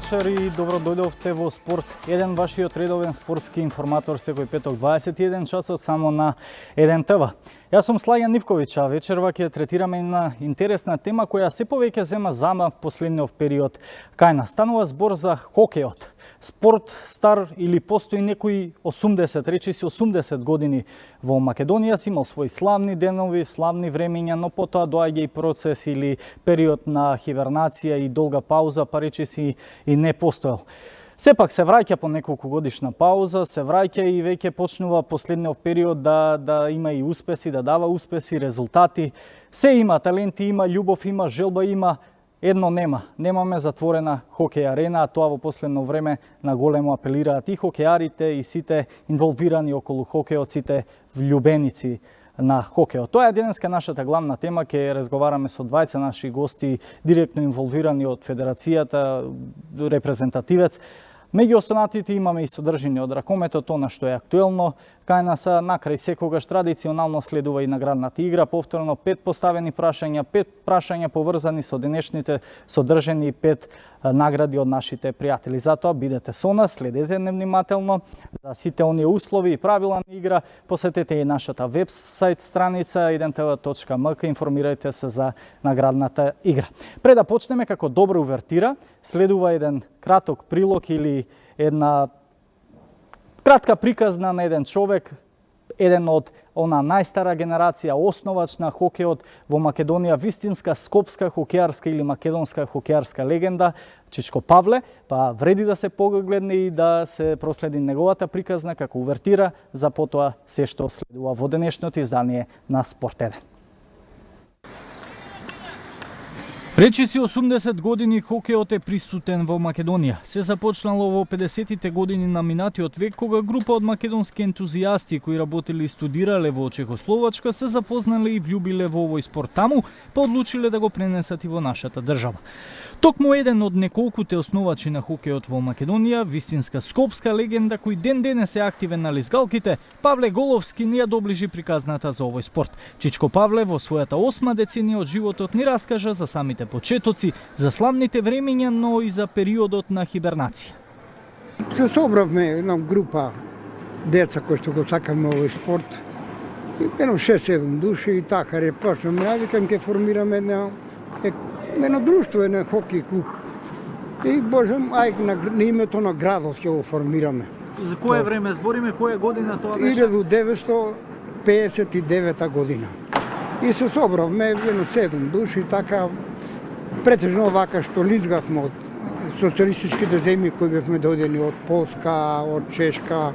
вечер и добро дојдовте во Спорт 1, вашиот редовен спортски информатор секој петок 21 часот само на 1 ТВ. Јас сум Слајан Нивковиќ, а вечерва ќе третираме една интересна тема која се повеќе зема замав последниот период кај нас. Станува збор за хокејот. Спорт стар или постои некои 80, речиси 80 години во Македонија, си имал своји славни денови, славни времења, но потоа доаѓа и процес или период на хибернација и долга пауза, па речиси и не постоел. Сепак се враќа по неколку годишна пауза, се враќа и веќе почнува последниот период да има и успеси, да дава успеси, резултати. Се има, таленти има, љубов има, желба има. Едно нема. Немаме затворена хокеј арена, а тоа во последно време на големо апелираат и хокејарите и сите инволвирани околу хокејот, сите влюбеници на хокејот. Тоа е денеска нашата главна тема, ќе разговараме со двајца наши гости директно инволвирани од федерацијата, репрезентативец. Меѓу останатите имаме и содржини од ракометот, она што е актуелно кај нас, накрај секогаш традиционално следува и наградната игра, повторно 5 поставени прашања, 5 прашања поврзани со денешните содржини и 5 награди од нашите пријатели. Затоа бидете со нас, следете невнимателно за сите оние услови и правила на игра, посетете и нашата веб-сайт страница 1tv.mk, информирајте се за наградната игра. Пред да почнеме, како добра увертира, следува еден краток прилог или една кратка приказна на еден човек, еден од она најстара генерација, основач на хокејот во Македонија, вистинска скопска хокејарска или македонска хокејарска легенда, Чичко Павле, па вреди да се погледне и да се проследи неговата приказна како увертира за потоа се што следува во денешното издание на Спорт 1. Речиси 80 години хокејот е присутен во Македонија. Се започнало во 50-тите години на минатиот век, кога група од македонски ентузијасти кои работеле и студирале во Чехословачка се запознале и влюбиле во овој спорт таму, па одлучиле да го пренесат и во нашата држава. Токму еден од неколкуте основачи на хокејот во Македонија, вистинска скопска легенда кој ден денес е активен на лизгалките, Павле Головски ни ја доближи приказната за овој спорт. Чичко Павле во својата 8 деценија од животот ни раскажа за самите почетоци, за славните времења, но и за периодот на хибернација. Се собравме една група деца кои што го сакаме овој спорт. Едно 6-7 души и така почнеме. Ја викам ќе формираме едно друштво, еден хокеј клуб. И божем, на името на градот ќе го формираме. За кое време збориме, која година тоа беше? 1959 година. И се собравме едно 7 души, така претежно вака што лизгавме од социјалистичките земји кои бевме дојдени од Полска, од Чешка.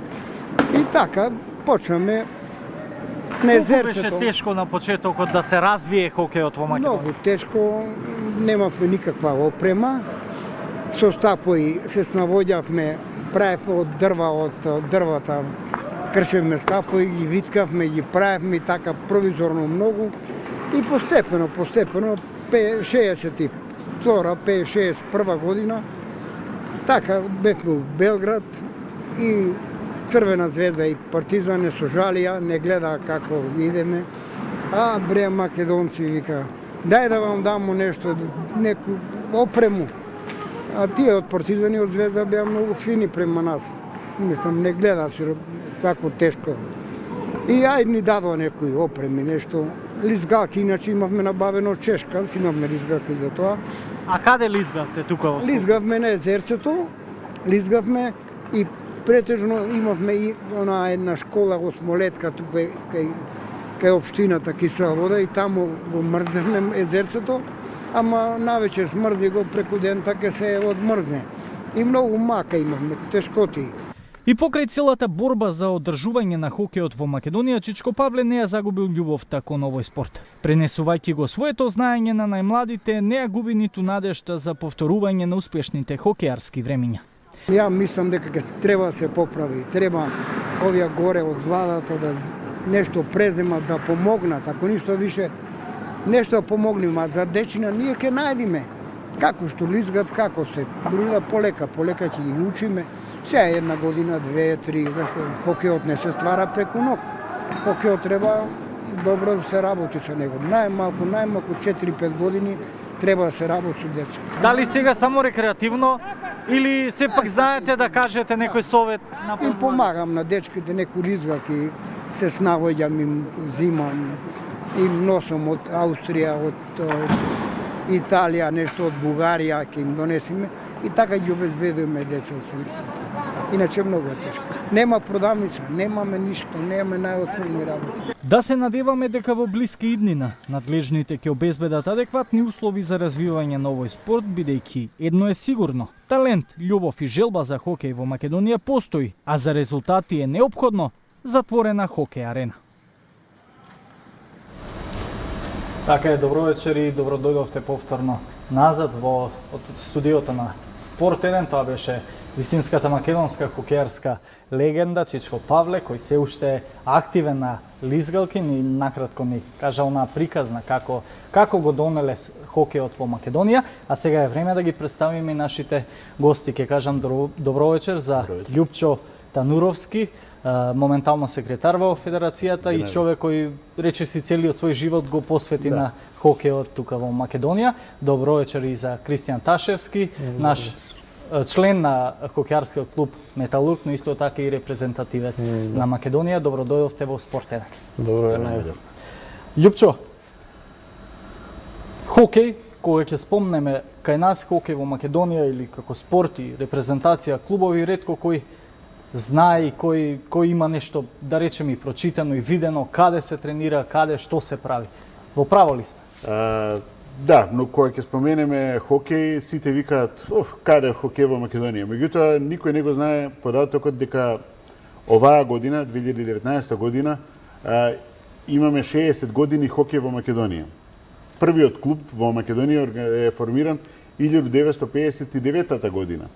И така почнеме на езерцето. Колку беше тешко на почетокот да се развие хокејот во Македонија? Многу тешко, немавме никаква опрема. Со стапои се снавоѓавме, правевме од дрвата, кршевме стапои, ги виткавме, ги правевме така провизорно многу. И постепено, 62-61 година, така бевме у Белград и Црвена звезда и Партизан не сожалија, не гледа како идеме. А бре македонци вика, дај да вам дамо нешто, неку опрему. А тие од Партизан и од Звезда беа многу фини према нас. Мислам, не гледа како тешко. И ајде ни дадоа некои опреми, нешто. Лизгалки, иначе имавме набавено од Чешка, имавме лизгалки за тоа. А каде лизгавте тука во Скопје? Лизгавме на езерцето, лизгавме и претежно имавме и она една школа во Смолетка, тука кај општината Кисела вода и таму го мрзевме езерцето, ама навечер смрди го преку дента ке се одмрзне. И многу мака имавме, тешкоти. И покрај целата борба за одржување на хокејот во Македонија, Чичко Павле не ја загубил љубовта кон овој спорт. Пренесувајќи го своето знаење на најмладите, не ја губи ниту надежта за повторување на успешните хокејарски времења. Ја мислам дека треба да се поправи, треба овие горе од владата да нешто преземат, да помогнат, ако ништо више, нешто да помогнем, а за дечина ние ќе најдиме. Како што лизгат, како се, друга полека ќе ги учиме. Сега една година, 2-3, зашто хокејот не се ствара преку ног. Хокејот треба добро да се работи со него. Најмалку 4-5 години треба да се работи со деца. Дали сега само рекреативно или сепак знаете да кажете некој совет на Им помагам на дечките, некој ризгаки се снаоѓам, им зимам, им носам од Аустрија, од Италија, нешто од Бугарија, ќе им донесиме и така ги обезбедуваме деца со улицата. Иначе многу е тешко. Нема продавница, немаме ништо, немаме најосновни работи. Да се надеваме дека во блиска иднина надлежните ќе обезбедат адекватни услови за развивање на овој спорт, бидејќи едно е сигурно: талент, љубов и желба за хокеј во Македонија постои, а за резултати е неопходно затворена хокеј арена. Така е, добро вечер и добро дојдовте повторно назад во студиото на Спорт 1. Тоа беше вистинската македонска хокејарска легенда Чичко Павле, кој се уште е активен на лизгалкин и накратко ни кажа онаа приказна како го донеле хокејот во Македонија, а сега е време да ги представиме и нашите гости. Ке кажам добро вечер за Љупчо Тануровски, моментално секретар во Федерацијата и човек кој речиси целиот свој живот го посвети на хокејот тука во Македонија. Добро вечер и за Кристијан Ташевски, наш член на хокејарскиот клуб Металург, но исто така и репрезентативец на Македонија. Добро дојдовте во Спорт 1. Добро е, најдов. Љупчо, хокеј, кога ќе спомнеме кај нас хокеј во Македонија или како спорт и репрезентација клубови, ретко кој знае и кој има нешто, да речеме, и прочитано и видено, каде се тренира, каде што се прави. Во право ли сме? Да, но кога ќе споменеме хокеј, сите викаат, каде е хокеј во Македонија. Меѓутоа, никој не го знае податокот дека оваа година, 2019 година, имаме 60 години хокеј во Македонија. Првиот клуб во Македонија е формиран 1959 година.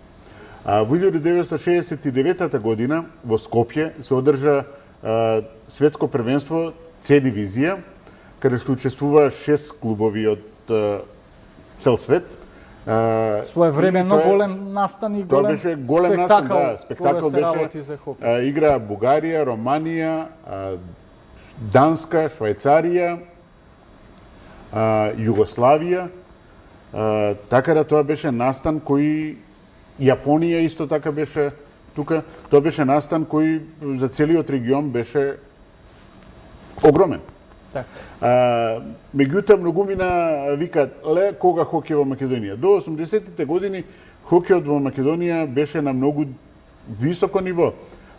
Во 1969 година во Скопје се одржа светско првенство С дивизија, каде што учествува 6 клубови од цел свет. Своевременно голем настан и голем беше голем настан, да, спектакл беше. Игра Бугарија, Романија, Данска, Швајцарија, Југославија. Така да тоа беше настан кој Јапонија исто така беше тука. Тоа беше настан кој за целиот регион беше огромен. Меѓутоа, многумина викаат, кога хокеј во Македонија? До 80-тите години хокејот во Македонија беше на многу високо ниво.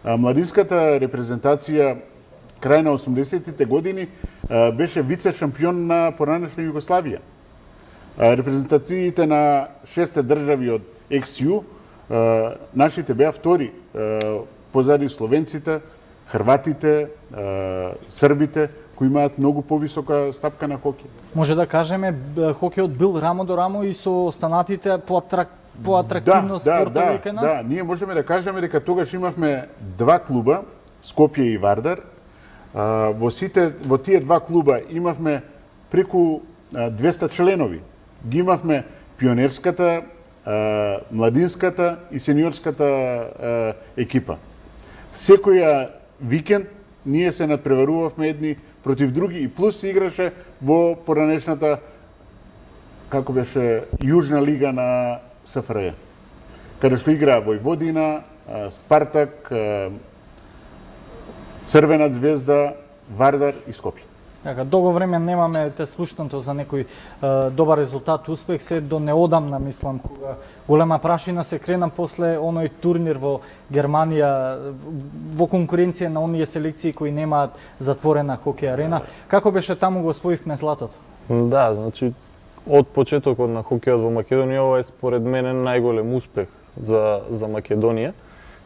Младинската репрезентација крај на 80-тите години беше вице шампион на поранешна Југославија. Репрезентациите на 6 држави од XU, нашите беа втори, позади словенците, хрватите, србите, кои имаат многу повисока стапка на хокеј. Може да кажеме, хокејот бил рамо до рамо и со останатите по атрактивно спортови кај нас? Да, ние можеме да кажеме дека тогаш имавме два клуба, Скопје и Вардар. Во тие два клуба имавме преку 200 членови. Ги имавме пионерската, младинската и сениорската екипа. Секоја викенд ние се надпреварувавме едни против други и плюс се играше во поранешната, како беше, Јужна лига на СФРЈ, каде што играа Војводина, Спартак, Црвена звезда, Вардар и Скопје. Така, долго време немаме те слушнато за некој добар резултат, успех, се до неодамна, мислам, кога голема прашина се крена после оној турнир во Германија, во конкуренција на оние селекции кои немаат затворена хокеј арена. Како беше таму го освоивме златото? Да, значи, од почетокот на хокејот во Македонија, ова е според мене најголем успех за Македонија.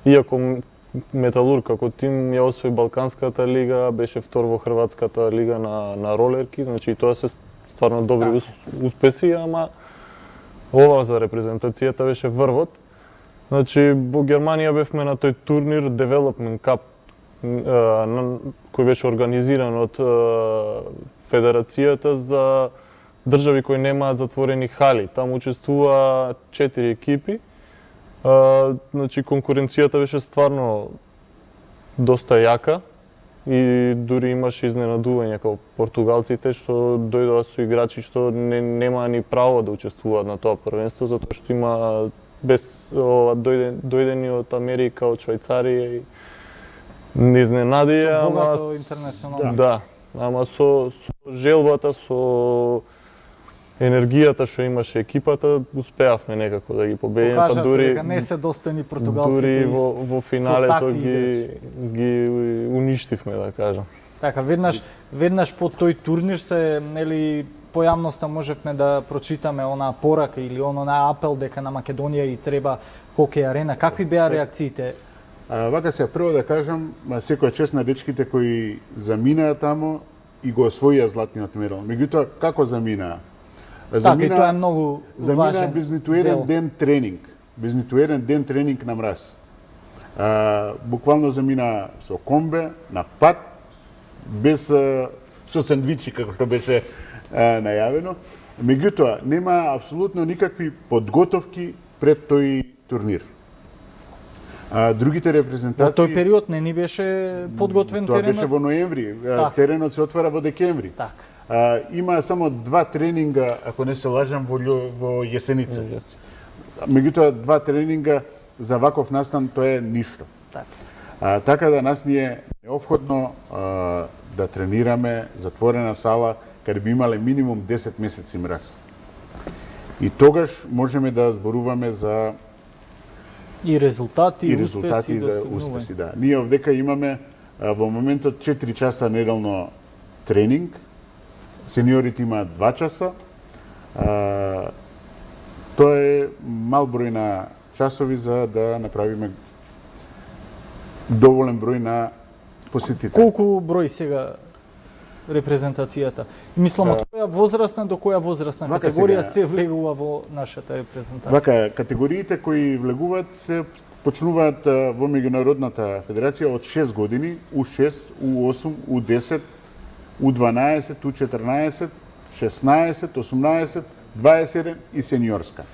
Иако Металург како тим ја освои Балканската лига, беше втор во Хрватската лига на ролерки, значи тоа се стварно добри успеси, ама ова за репрезентацијата беше врвот. Значи во Германија бевме на тој турнир Development Cup, кој беше организиран од Федерацијата за држави кои немаат затворени хали. Таму учествува 4 екипи. Значи, конкуренцијата беше стварно доста јака и дури имаше изненадување како португалците што дојдоа со играчи што немаа ни право да учествуваат на тоа првенство, затоа што има без дојдени од Америка, од Швајцарија и не изненадија, Со ама богато интернационално. да, ама со желбата, со енергијата што имаше екипата, успеавме некако да ги победиме, па Покажавте дури дека не се достојни португалците дури во финалето такви ги уништивме, да кажам. Така, веднаш по тој турнир се, нели, по јавноста можевме да прочитаме онаа порака или онаа апел дека на Македонија и треба хокеј арена. Какви беа реакциите? Вака се прво да кажам, секоја чест на дечките кои заминаа тамо и го освоија златниот медал. Меѓутоа, како заминаа? Така, и тоа е многу замина важен без ниту еден дел. ден тренинг. Без ниту еден ден тренинг на мраз. Буквално замина со комбе, на пат, без со сандвичи, како што беше најавено. Меѓутоа, нема апсолутно никакви подготовки пред тој турнир. Другите Во репрезентации... тој период не ни беше подготвен Тоа теренот? беше во ноември, Така. теренот се отвара во декември. Така. Има само 2 тренинга, ако не се лажам, во јесеница. Меѓутоа, 2 тренинга за ваков настан тоа е ништо. Така. Така да нас ни е неопходно да тренираме затворена сала, каде би имале минимум 10 месеци мраз. И тогаш можеме да зборуваме за И резултати, и резултати успеси, за успеси, да. Ние овдека имаме во моментот 4 часа неделно тренинг. Сениорите имаат 2 часа. Тоа е мал број на часови за да направиме доволен број на посетители. Колку број сега репрезентацијата? Мислам, од која возрастна до која возрастна Вака категорија сега- се влегува во нашата репрезентација? Вака, категориите кои влегуваат се почнуваат во меѓународната федерација од 6 години, U6, U8, U10, U12, U14, 16, 18, 21 и сениорска.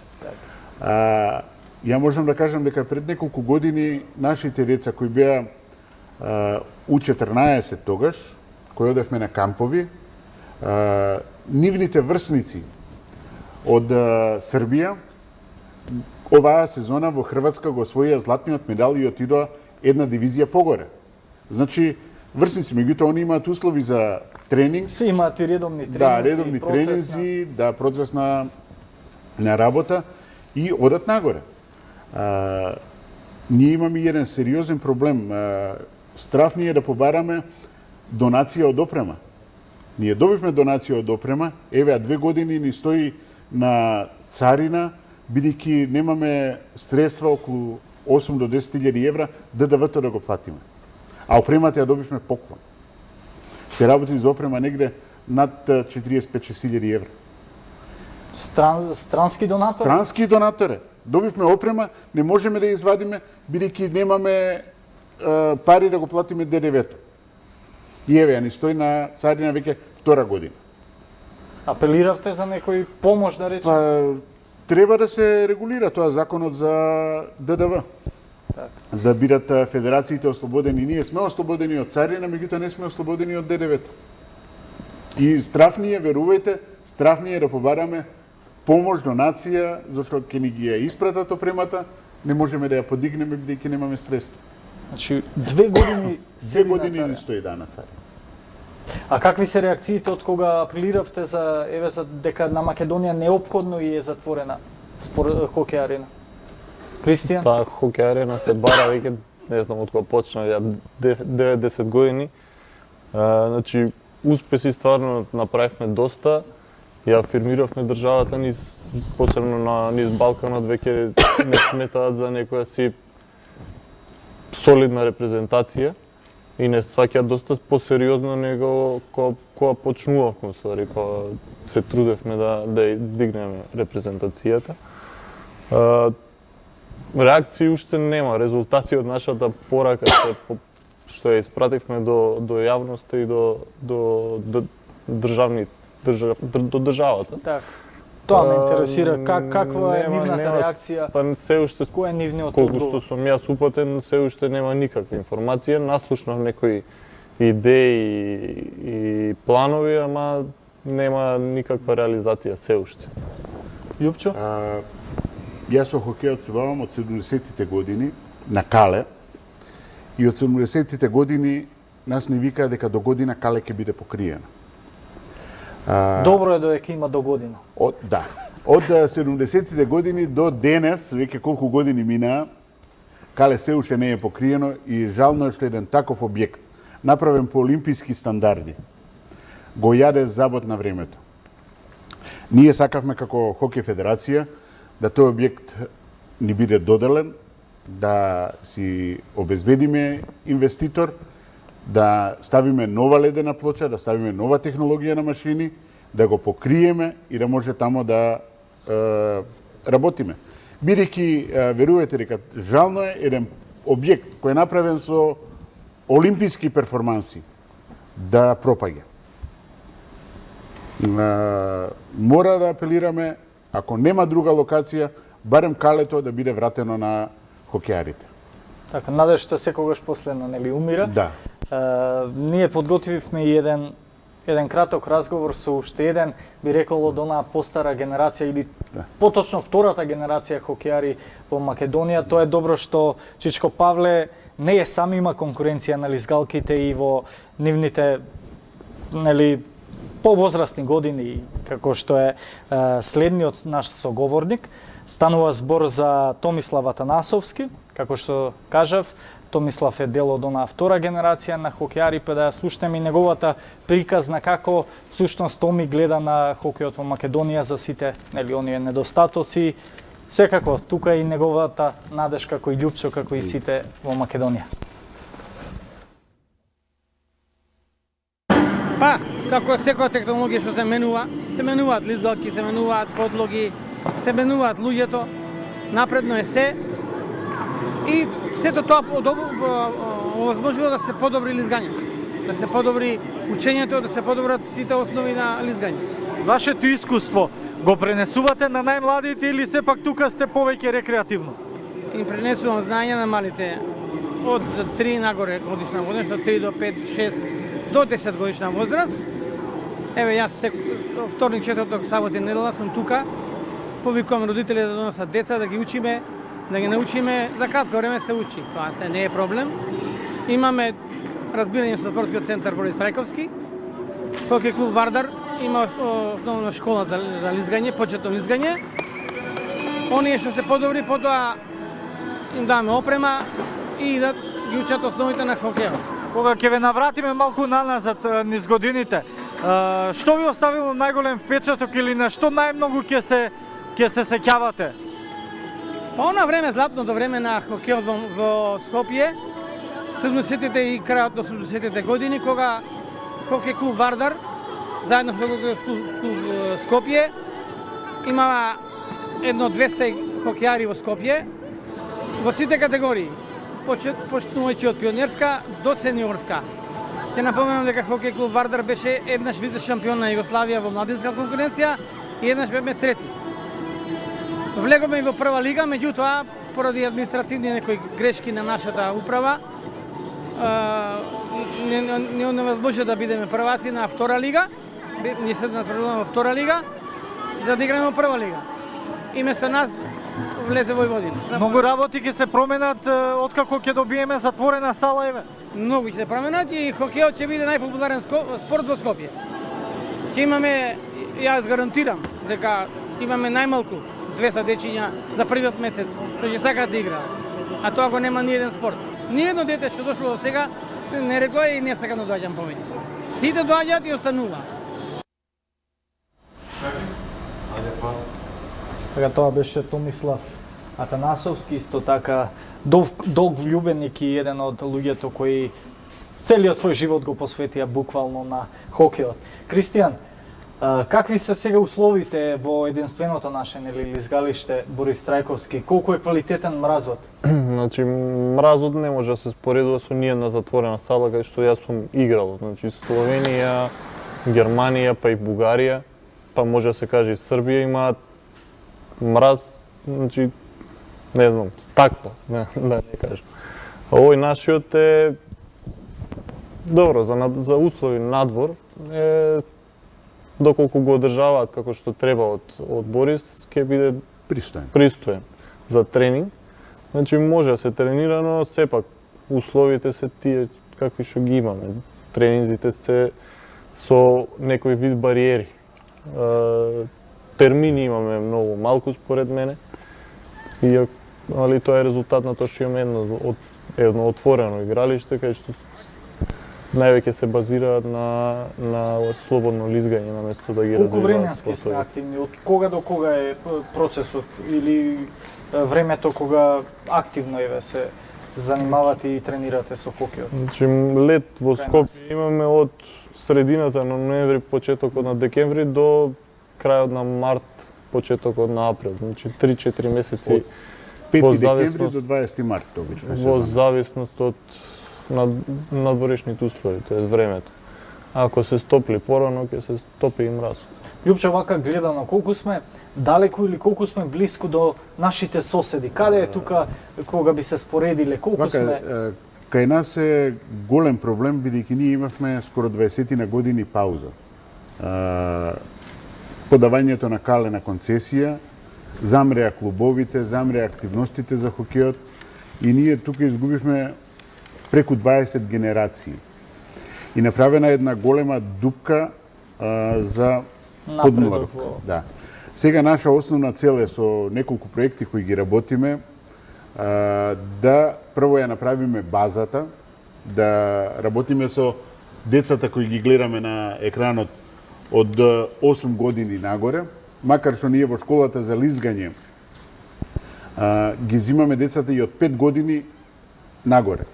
Ја можам да кажам дека пред неколку години нашите деца кои беа U14 тогаш, кои одевме на кампови, нивните врсници од Србија оваа сезона во Хрватска го освоија златниот медал и отидоа една дивизија погоре. Значи, врсници, меѓутоа они имаат услови за тренинг, Се имаат и редовни тренинзи, да, редовни процес на- тренинзи, да, процес на работа и одат нагоре. Ние имаме еден сериозен проблем. Страф ни е да побараме донација од опрема. Ние добивме донација од опрема, еве 2 години ни стои на царина, бидејќи немаме средства околу 8 до 10.000 евра ДДВ-то да го платиме. А опремата ја добивме поклон. Се работи за опрема негде над 45.000 евра. Странски донатор? Странски донатори. Добивме опрема, не можеме да ја извадиме, бидејќи немаме пари да го платиме ДДВ-то. И еве, ја ни стои на царина веќе 2 година. Апелиравте за некој помош, да речем? Па, треба да се регулира тоа законот за ДДВ. Така. За да бидат федерациите ослободени. Ние сме ослободени од царина, меѓутоа не сме ослободени од ДДВ-то. И страф ни е, верувајте, страф ни е да побараме помош, донација, зашто ќе ни ги ја испратат опремата, не можеме да ја подигнеме бидејќи немаме средства. Значи, 2 години 2 седи на години ни царина. стои да на царина. А какви се реакциите од кога апелиравте за дека на Македонија неопходно и е затворена хокеј арена? Кристијан? Таа хокеј арена се бара веќе, не знам од кога почна, ја 9-10 години. Значи, успеси стварно направивме доста. Ја афирмиравме државата низ, посебно низ Балканот, веќе не сметаат за некоја си солидна репрезентација и не сваќаат доста посериозно него кога почнувавме, ствари, кога се трудевме да издигнеме репрезентацијата. Реакции уште нема, резултати од нашата порака што ја испративме до јавноста и до државата. Така. Тоа ме интересира, каква е Нема- нивната нема- реакција, Па се уште кој е нивниот колку одговор? што сум јас упатен, се уште нема никаква информација. Наслушнав некои идеи и планови, ама нема никаква реализација се уште. Љупчо? Јас со хокејот се бавам од 70-тите години на Кале и од 70-тите години нас не викаа дека до година Кале ќе биде покриена. Добро е додека има до година. Да. Од 70-тите години до денес, веќе колку години минаа, Кале се уште не е покриено и жално е што еден таков објект, направен по олимписки стандарди, го јаде забот на времето. Ние сакавме како Хокеј Федерација да тој објект ни биде доделен, да си обезбедиме инвеститор, да ставиме нова ледена плоча, да ставиме нова технологија на машини, да го покриеме и да може тамо да работиме. Бидејќи верувате дека жално е еден објект кој е направен со олимписки перформанси да пропаѓа. Мора да апелираме, ако нема друга локација, барем Калето да биде вратено на хокеарите. Така, надежта секогаш последна, нели, умира. Да. Ние подготвивме и еден краток разговор со уште еден, би рекол, од онаа постара генерација или поточно втората генерација хокеари во Македонија. Тоа е добро што Чичко Павле не е сам, има конкуренција на лизгалките и во нивните, нели, повозрастни години, како што е следниот наш соговорник. Станува збор за Томислав Атанасовски, како што кажав, Томислав е дел од онаа втора генерација на хокеари, па да ја слушнеме и неговата приказна како всушност Томи гледа на хокејот во Македонија за сите, нели, оние недостатоци. Секако, тука и неговата надеж како и љубчо, како и сите во Македонија. Па, како секоја технологија што се менуваат лизгалки, се менуваат подлоги, се менуваат луѓето, напредно е се. И сето тоа овозможува да се подобри лизгањето, да се подобри учењето, да се подобрат сите основи на лизгање. Вашето искуство го пренесувате на најмладите или сепак тука сте повеќе рекреативно? Им пренесувам знаење на малите од 3 нагоре годишна возраст, од 3 до 5, 6 до 10 годишна возраст. Еве јас вторник, четврток, сабота и недела сум тука. Повикувам родители да донесат деца, да ги учиме, да ги научиме. За кратко време се учи, тоа се не е проблем. Имаме разбирање со спортскиот центар Борис Трајковски. Хокеј клуб Вардар има основна школа за лизгање, почетно лизгање. Оние што се подобри, потоа им даваме опрема и да ги учат основите на хокејот. Кога ќе ве навратиме малку наназад низ годините, што ви оставило најголем впечаток или на што најмногу ќе се сеќавате? Па она време, златното време на хокејот во Скопје, 70-тите и крајот на 80-тите години, кога хокеј клуб Вардар, заедно со хокеј клуб Скопје, имава едно 200 хокејари во Скопје, во сите категории, почнувајќи од пионерска до сениорска. Ќе напоменам дека хокеј клуб Вардар беше еднаш вице шампион на Југославија во младинска конкуренција и еднаш бевме трети. Влеговме и во прва лига, меѓутоа, поради административни некои грешки на нашата управа, не невозможи да бидеме прваци на втора лига. Ние се напредуваме во втора лига, за да играме во прва лига. И место нас влезе Војводина. Многу работи ќе се променат откако ќе добиеме затворена сала, еве. Многу ќе се променат и хокејот ќе биде најпопуларен спорт во Скопје. Ќе имаме, јас гарантирам дека имаме најмалку 200 дечиња за првиот месец што ќе сакаат да играат. А тоа го нема ни еден спорт. Ни едно дете што дошло до сега не рекла и не сака да доаѓам повеќе. Сите доаѓаат и остануваат. Така, тоа беше Томислав Атанасовски, исто така долг влюбеник и еден од луѓето кои целиот свој живот го посветија буквално на хокејот. Кристијан, какви се сега условите во единственото наше, нели, лизгалиште Борис Трајковски? Колку е квалитетен мразот? Значи, мразот не може да се споредува со ниедна затворена сала кај што јас сум играл. Значи, Словенија, Германија, па и Бугарија, па може да се каже и Србија имаат мраз, значи, не знам, стакло, да не кажам. Овој нашиот е добро, за услови надвор е доколку го одржаваат како што треба од Борис, ќе биде Пристоен. пристоен. за тренинг. Значи може да се тренира, но сепак условите се тие какви што ги имаме. Тренинзите се со некој вид бариери. Термини имаме многу малку според мене. Али тоа е резултат на тоа што имаме едно отворено игралиште кај што највеќе се базираат на слободно лизгање наместо да ги развиваат. Колку временски сме активни? Од кога до кога е процесот или времето кога активно се занимавате и тренирате со хокејот? Значи лет во Скопје имаме од средината на ноември, почетокот на декември до крајот на март, почетокот на април. Значи 3-4 месеци. 5 декември до 20 март обично се во зависност од надворешните услови, тоа е времето. Ако се стопли порано, ќе се стопи и мраз. Љупче, вака гледано, колку сме далеку или колку сме блиску до нашите соседи? Каде е тука кога би се споредиле? Колку сме? Кај нас е голем проблем, бидејќи ние имавме скоро 20 на години пауза. Подавањето на кале на концесија, замреа клубовите, замреа активностите за хокејот и ние тука изгубивме преку 20 генерации. И направена една голема дупка за подмладок. Да. Сега наша основна цел е со неколку проекти кои ги работиме да прво ја направиме базата, да работиме со децата кои ги гледаме на екранот од 8 години нагоре, макар што ние во школата за лизгање ги зимаме децата и од 5 години нагоре.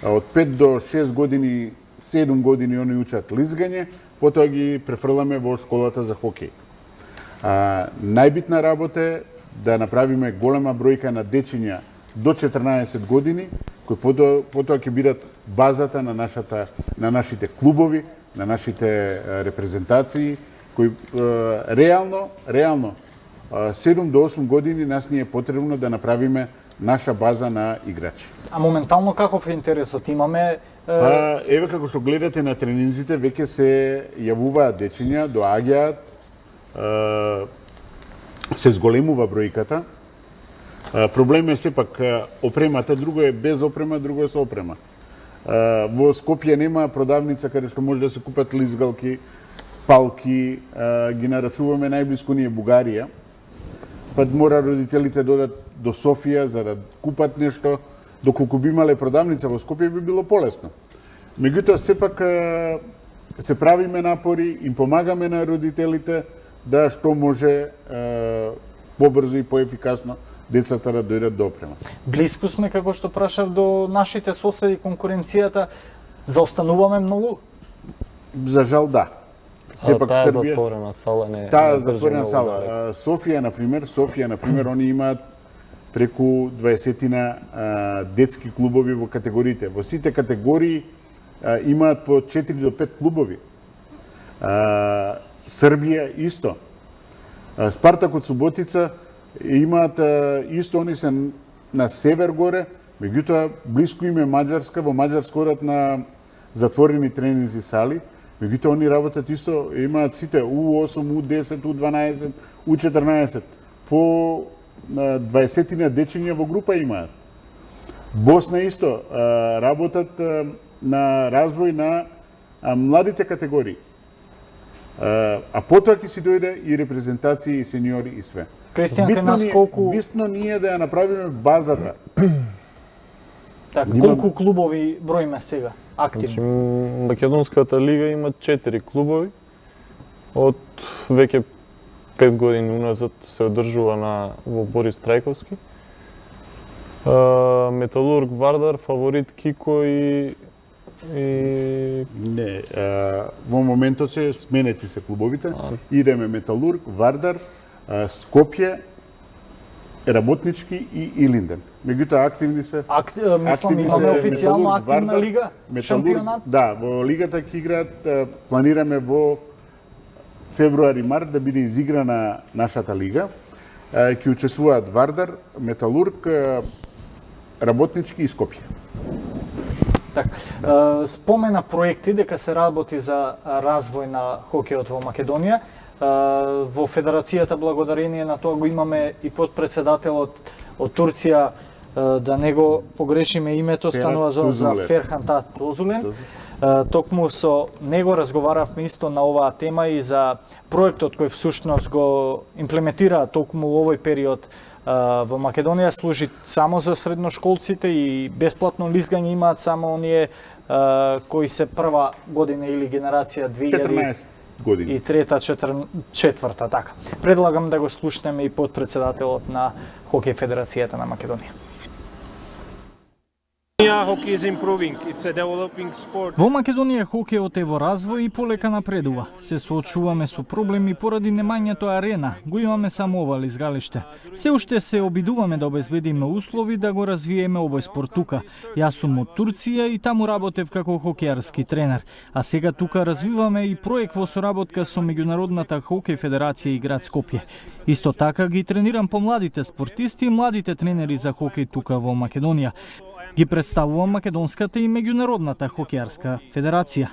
Од 5 до 6 години, 7 години они учат лизгање, потоа ги префрламе во школата за хокеј. Најбитна работа е да направиме голема бројка на дечиња до 14 години, кои потоа ќе бидат базата на нашите клубови, на нашите репрезентации, кои реално 7 до 8 години нас ни е потребно да направиме наша база на играчи. А моментално каков е интересот? Имаме еве како што гледате на тренинзите, веќе се јавуваат дечиња, доаѓаат, се зголемува бројката. Проблем е сепак опремата, друго е без опрема, друго е со опрема. Во Скопје нема продавница каде што може да се купат лизгалки, палки, ги нарачуваме најблиску ние Бугарија. Па мора родителите да одат до Софија за да купат нешто. Доколку би имале продавница во Скопје би било полесно. Меѓутоа сепак се правиме напори, им помагаме на родителите да што може побрзо и поефикасно децата да дојдат до опрема. Блиску сме, како што прашав, до нашите соседи, конкуренцијата. Заостануваме многу? За жал да. Сепак таа Србија, затворена сала не. Таа затворена сала. Софија например, они имаат преку 20 детски клубови во категориите. Во сите категории имаат по 4 до 5 клубови. Србија исто. Спартак од Суботица имаат исто, они се на север горе, меѓутоа блиску им е Маđарска, во Маđарска одат на затворени тренинзи сали, меѓутоа они работат исто, имаат сите U8, U10, U12, U14, по 20 дечиња во група имаат. Босна исто работат на развој на младите категории. А потоа ќе си дојде и репрезентација и сениори и све. Кристијан, кај нас колку... Битно ние да ја направиме базата. Така, колку клубови броиме сега активно? Значи, Македонската лига има 4 клубови. Од веќе 5 години уназад се одржува во Борис Трајковски. Металург, Вардар, Фаворит, Кико и Не, во моментот се сменети се клубовите. Идеме Металург, Вардар, Скопје, Работнички и Илинден. Меѓутоа активни се. Мислам, имаме официјално активна лига, шампионат? Да, во лигата ќе играат, планираме во февруари-март да биде изиграна нашата лига. Ќе учествуваат Вардар, Металург, Работнички и Скопје. Така, спомена проекти дека се работи за развој на хокејот во Македонија. Во Федерацијата благодарение на тоа го имаме и подпредседателот од Турција, да не го погрешиме името, станува за Ферхан Тозулен. Токму со него разговаравме исто на оваа тема и за проектот кој всушност го имплементира токму овој период во Македонија, служи само за средношколците и бесплатно лизгање имаат само оние кои се прва година или генерација 14 години. И трета, четврта, така. Предлагам да го слушнеме и подпредседателот на Хокеј Федерацијата на Македонија. Hockey is improving. It's a developing sport. Во Македонија хокејот е во развој и полека напредува. Се соочуваме со проблеми поради немањето арена. Го имаме само ова лизгалиште. Се уште се обидуваме да обезбедиме услови да го развиеме овој спорт тука. Јас сум од Турција и таму работев како хокејарски тренер. А сега тука развиваме и проект во соработка со Меѓународната хокеј федерација и град Скопје. Исто така ги тренирам помладите спортисти и младите тренери за хокеј тука во Македонија. Ги представувам Македонската и Меѓународната хокејарска федерација.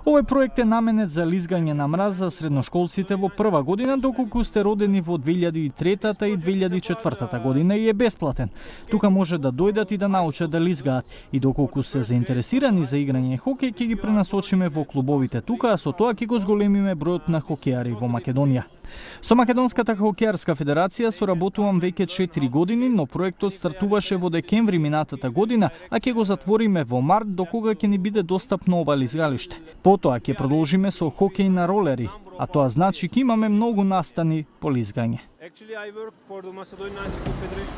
Овој проект е наменет за лизгање на мраз за средношколците во прва година, доколку сте родени во 2003 и 2004 година и е бесплатен. Тука може да дојдат и да научат да лизгаат. И доколку се заинтересирани за играње хокеј, ќе ги пренасочиме во клубовите тука, а со тоа ќе го зголемиме бројот на хокејари во Македонија. Со Македонската хокејарска федерација соработувам веќе 4 години, но проектот стартуваше во декември минатата година, а ќе го затвориме во март, до кога ќе ни биде достапно ова лизгалиште. Потоа ќе продолжиме со хокеј на ролери, а тоа значи ќе имаме многу настани по лизгање. Actually, I work for the Macedonian Ice Hockey Federation.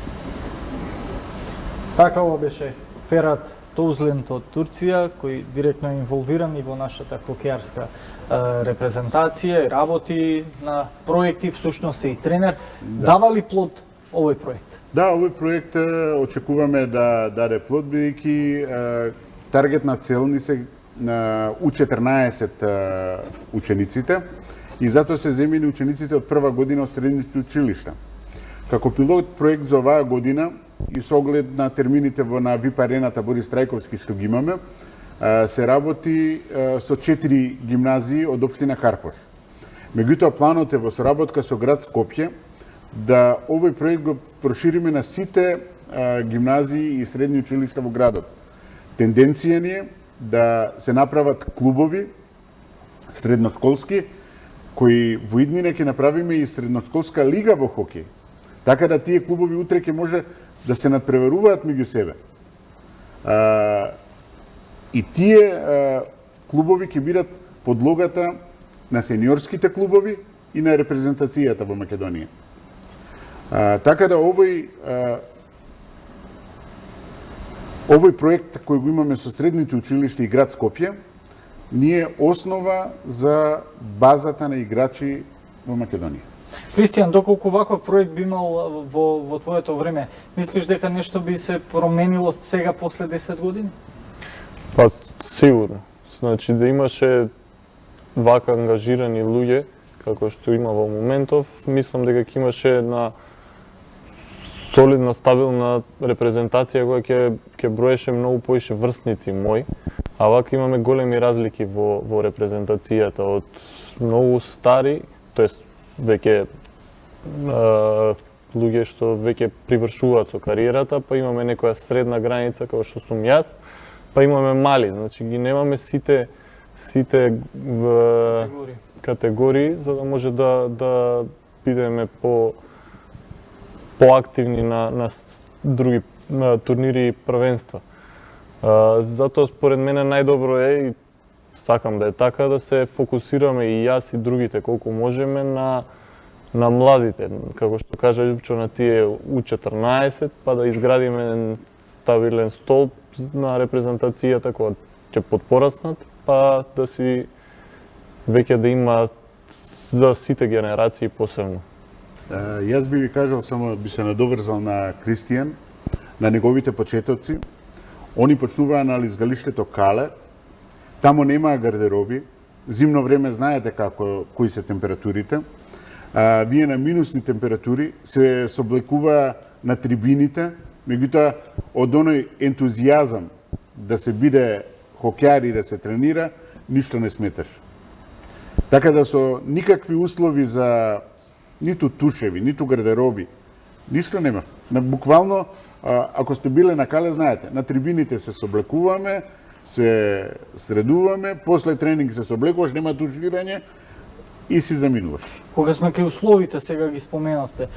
Така ова беше Ферат Тозлен од Турција, кој директно е инволвиран и во нашата хокејарска репрезентација, работи на проекти, всушност е и тренер. Дава ли плод овој проект? Да, овој проект очекуваме да даде плод, бидејќи таргетна цел ни се U14 учениците и затоа се земени учениците од прва година од средните училишта. Како пилот проект за оваа година и со оглед на термините на ВИП арената Борис Трајковски што ги имаме, се работи со 4 гимназии од општина Карпош. Меѓутоа планот е во соработка со град Скопје да овој проект го прошириме на сите гимназии и средни училишта во градот. Тенденција ни е да се направат клубови средношколски, кои во иднина ќе направиме и средношколска лига во хокеј. Така да тие клубови утре ќе може да се надпреваруваат меѓу себе. И тие клубови ќе бидат подлогата на сениорските клубови и на репрезентацијата во Македонија. Така да овој проект кој го имаме со средните училишта и град Скопје ни е основа за базата на играчи во Македонија. Кристијан, доколку ваков проект би имал во твоето време, мислиш дека нешто би се променило сега после 10 години? Па сигурно. Значи да имаше вака ангажирани луѓе како што има во моментов, мислам дека ќе имаше една солидна, стабилна репрезентација која ќе броеше многу поише врсници мои, а вака имаме големи разлики во репрезентацијата од многу стари, тоест веќе луѓе што веќе привршуваат со кариерата, па имаме некоја средна граница како што сум јас, па имаме мали, значи ги немаме сите категории за да може да бидеме поактивни на други турнири и првенства. Затоа според мене најдобро е и сакам да е така да се фокусираме и јас и другите колку можеме на младите, како што кажа Љупчо, на тие U14, па да изградиме стабилен столб на репрезентацијата кога ќе подпораснат, па да си веќе да има за сите генерации посебно. Јас би ви кажал, само би се надоврзал на Кристијан, на неговите почетоци. Они почнуваа на лизгалиштето Кале, таму немаа гардероби, зимно време знаете кои се температурите. Вие на минусни температури се соблекуваа на трибините, меѓутоа од оној ентузијазам да се биде хокеар и да се тренира, ништо не сметаш. Така да со никакви услови за ниту тушеви, ниту гардероби, ништо нема. Буквално, ако сте биле на Кале, знаете, на трибините се соблекуваме, се средуваме, после тренинг се соблекуваш, нема туширање и си заминуваш. Кога сме кај условите, сега ги споменавте,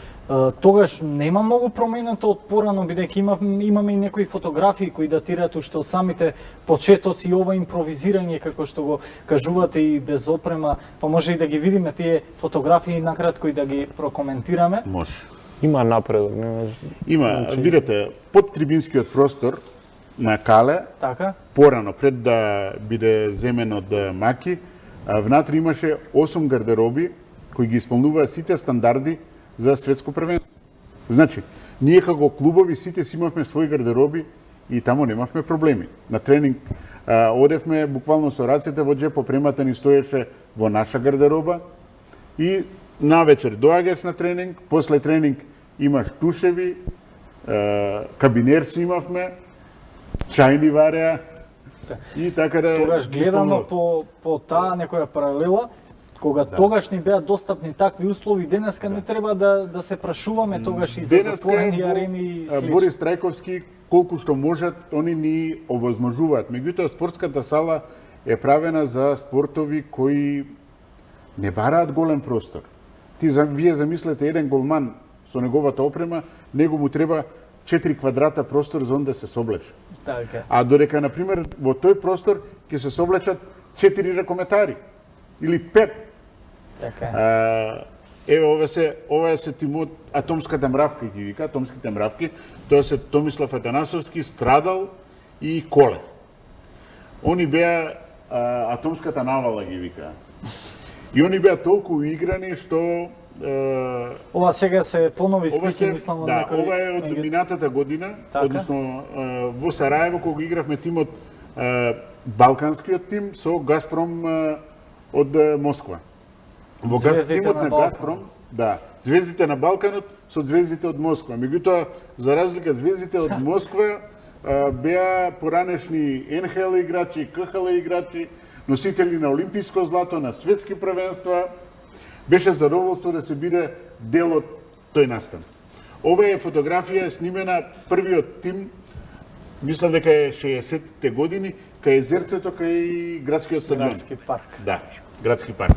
тогаш нема многу променето од порано, бидејќи имаме и некои фотографии кои датираат уште од самите почетоци и ова импровизирање, како што го кажувате, и без опрема, па може и да ги видиме тие фотографии накратко и да ги прокоментираме. Може. Има напредок, нема. Има, видите, под трибинскиот простор на Кале, Така? порано, пред да биде земен од Маки, внатре имаше 8 гардероби кои ги исполнуваа сите стандарди за светско првенство. Значи, ние како клубови сите си имавме своји гардероби и тамо немавме проблеми. На тренинг одевме буквално со рацете во џеп, опремата ни стоеше во наша гардероба и навечер доаѓаш на тренинг, после тренинг имаш тушеви, кабинер си имавме, чајни вареа и така да... Тогаш гледано по таа некоја паралела, кога тогаш ни беа достапни такви услови, денеска не треба да се прашуваме тогаш и за затворени арени и слично. Борис Трајковски, колку што можат, они ни овозможуваат. Меѓутоа, спортската сала е правена за спортови кои не бараат голем простор. Вие замислете еден голман со неговата опрема, него му треба 4 квадрата простор за он да се соблече. Така. А додека, например, во тој простор ќе се соблечат 4 ракометари или 5. Така. Еве, ова е се тимот Атомската мравка ги вика, Атомските мравки. Тоа се Томислав Атанасовски, Страдал и Коле. Они беа Атомската навала ги вика. И они беа толку уиграни што Ова сега се понови слики, мислам, од да, некој... ова е од минатата година, Така? односно во Сараево, кога игравме тимот Балканскиот тим со Газпром од Москва. Во Звездите тимот на на Газпром, да, звездите на Балканот со звездите од Москва. Меѓутоа, за разлика звездите од Москва беа поранешни НХЛ играчи, КХЛ играчи, носители на олимписко злато, на светски првенства. Беше задоволство да се биде дел од тој настан. Ова е фотографија снимена првиот тим, мислам дека е 60-те години, кај езерцето, кај градскиот стадион. Градски парк. Да, градски парк.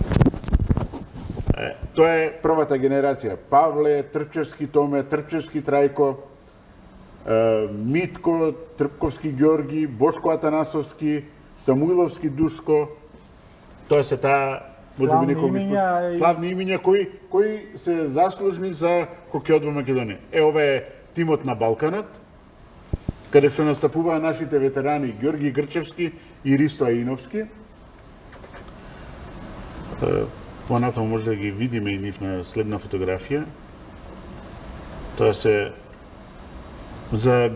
Тоа е првата генерација. Павле, Трчевски Томе, Трчевски Трајко, Митко, Трпковски Ѓорги, Бошко Атанасовски, Самуиловски Душко. Тоа се таа Славни имиња славни имиња кои се заслужни за хокеот во Македонија. Ова е тимот на Балканот, каде што настапуваа нашите ветерани Ѓорги Грчевски и Ристо Аиновски. Понатаму може да ги видиме и нив на следна фотографија. Тоа се за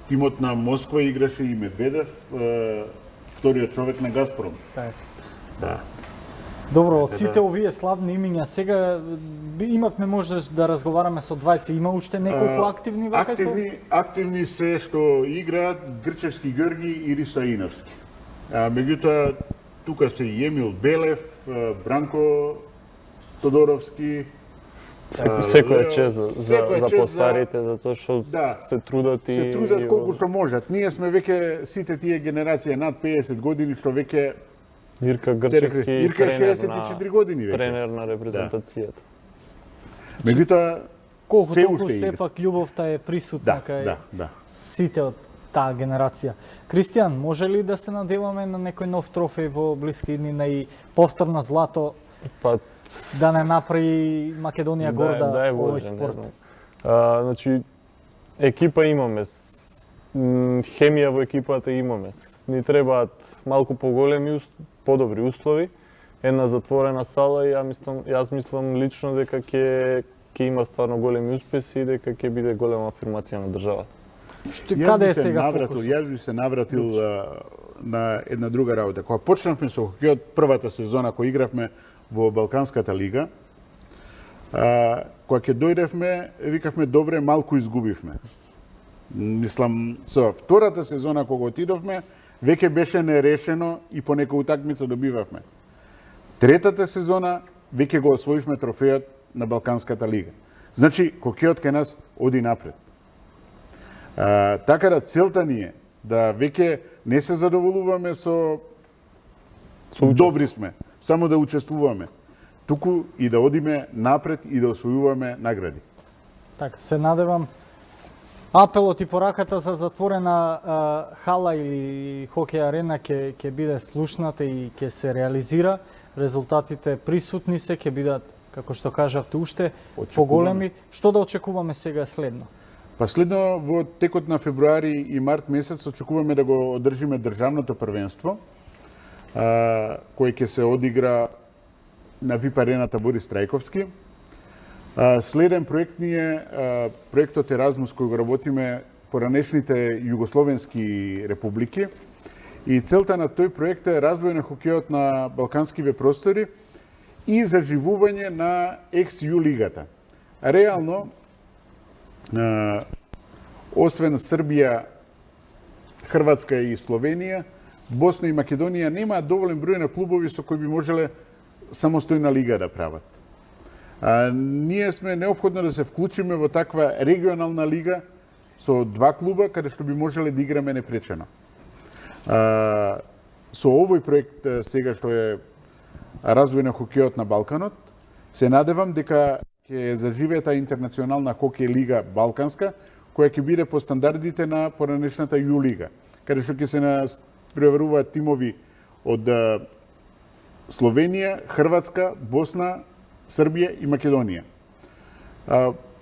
тимот на Москва играше и Медведев, вториот човек на Газпром. Така. Да. Добро, од сите овие славни имиња, сега имавме можност да разговараме со двајца, има уште неколку активни вака со? Активни се што играат Грчевски Ѓорги и Ристо Аиновски. Меѓутоа, тука се и Емил Белев, Бранко Тодоровски. Секој е чест за постарите, затоа што се трудат и... Се трудат колку што можат. Ние сме веќе сите тие генерација над 50 години, што веќе Ирка Грчевски Ирка 64 години веќе. Тренер на репрезентацијата. Меѓутоа, Колку се толку уште игра. сепак љубовта е присутна кај Да. сите од таа генерација. Кристијан, може ли да се надеваме на некој нов трофеј во блиски иднина и повторно злато Па да не направи Македонија горда да е овој Боже, не спорт? знам. Значи, екипа имаме, хемија во екипата имаме. Ни требаат малку поголеми, подобри услови, една затворена сала и јас мислам лично дека ќе има стварно големи успеси и дека ќе биде голема афирмација на државата. Каде е сега фокус? Јас би се навратил на една друга работа. Кога почнавме со хокеот првата сезона која игравме во Балканската лига, кога ќе дојдевме, викавме добре, малку изгубивме. Мислам, со втората сезона кога отидовме, веќе беше нерешено и по некоја утакмица добивавме. Третата сезона веќе го освоивме трофејот на Балканската лига. Значи, хокејот кај нас оди напред. Така да целта ни е да веќе не се задоволуваме со добри сме, само да учествуваме, туку и да одиме напред и да освојуваме награди. Така, се надевам апелот и пораката за затворена хала или хокеј арена ќе биде слушната и ќе се реализира. Резултатите присутни се, ќе бидат, како што кажавте, уште поголеми. Што да очекуваме сега следно? Па следно во текот на февруари и март месец очекуваме да го одржиме државното првенство, кој ќе се одигра на ВИП арената Борис Трајковски. Следен проект ни е проектот Еразмус кој го работиме по ранешните југословенски републики. И целта на тој проект е развој на хокејот на балканскиве простори и заживување на екс-Ю лигата. Реално, освен Србија, Хрватска и Словенија, Босна и Македонија немаат доволен број на клубови со кои би можеле самостојна лига да прават. Ние сме неопходно да се вклучиме во таква регионална лига со два клуба, каде што би можеле да играме непречено. Со овој проект сега што е развој на хокејот на Балканот, се надевам дека ќе заживее таа интернационална хокеј лига Балканска, која ќе биде по стандардите на поранешната Ю лига, каде што ќе се преваруваат тимови од Словенија, Хрватска, Босна, Србија и Македонија.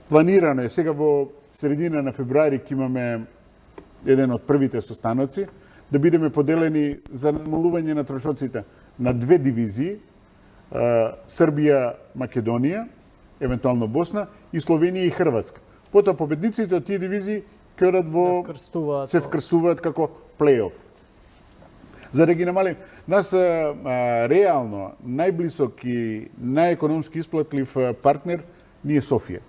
Планирано е сега во средина на февруари ќе имаме еден од првите состаноци, да бидеме поделени за намалување на трошоците на две дивизии, Србија, Македонија, евентуално Босна, и Словенија и Хрватска. Потоа победниците од тие дивизии ќе одат во се вкрсуваат како плей-оф. За да ги намалим, нас реално најблисок и најекономски исплатлив партнер ни е Софија.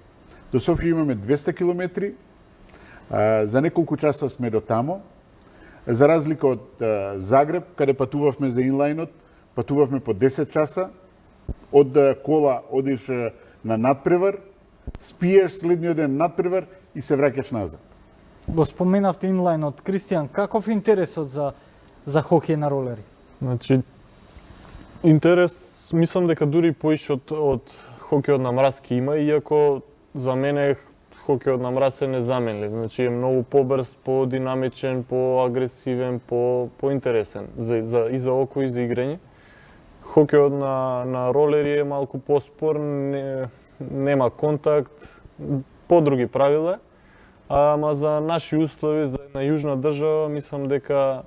До Софија имаме 200 километри, за неколку часа сме до тамо. За разлика од Загреб, каде патувавме за инлайнот, патувавме по 10 часа, од кола одиш на надпревар, спиеш следниот ден надпревар и се враќаш назад. Го споменавте инлайнот. Кристијан, каков интересот за хокеј на ролери? Значи, интерес, мислам дека дури поише од хокејот на мраз ки има, иако за мене хокејот на мраз е незаменлив. Значи е многу побрз, подинамичен, поагресивен, поинтересен и за око и за играње. Хокејот на ролери е малку поспор, нема контакт, подруги правила, ама за наши услови, за една јужна држава, мислам дека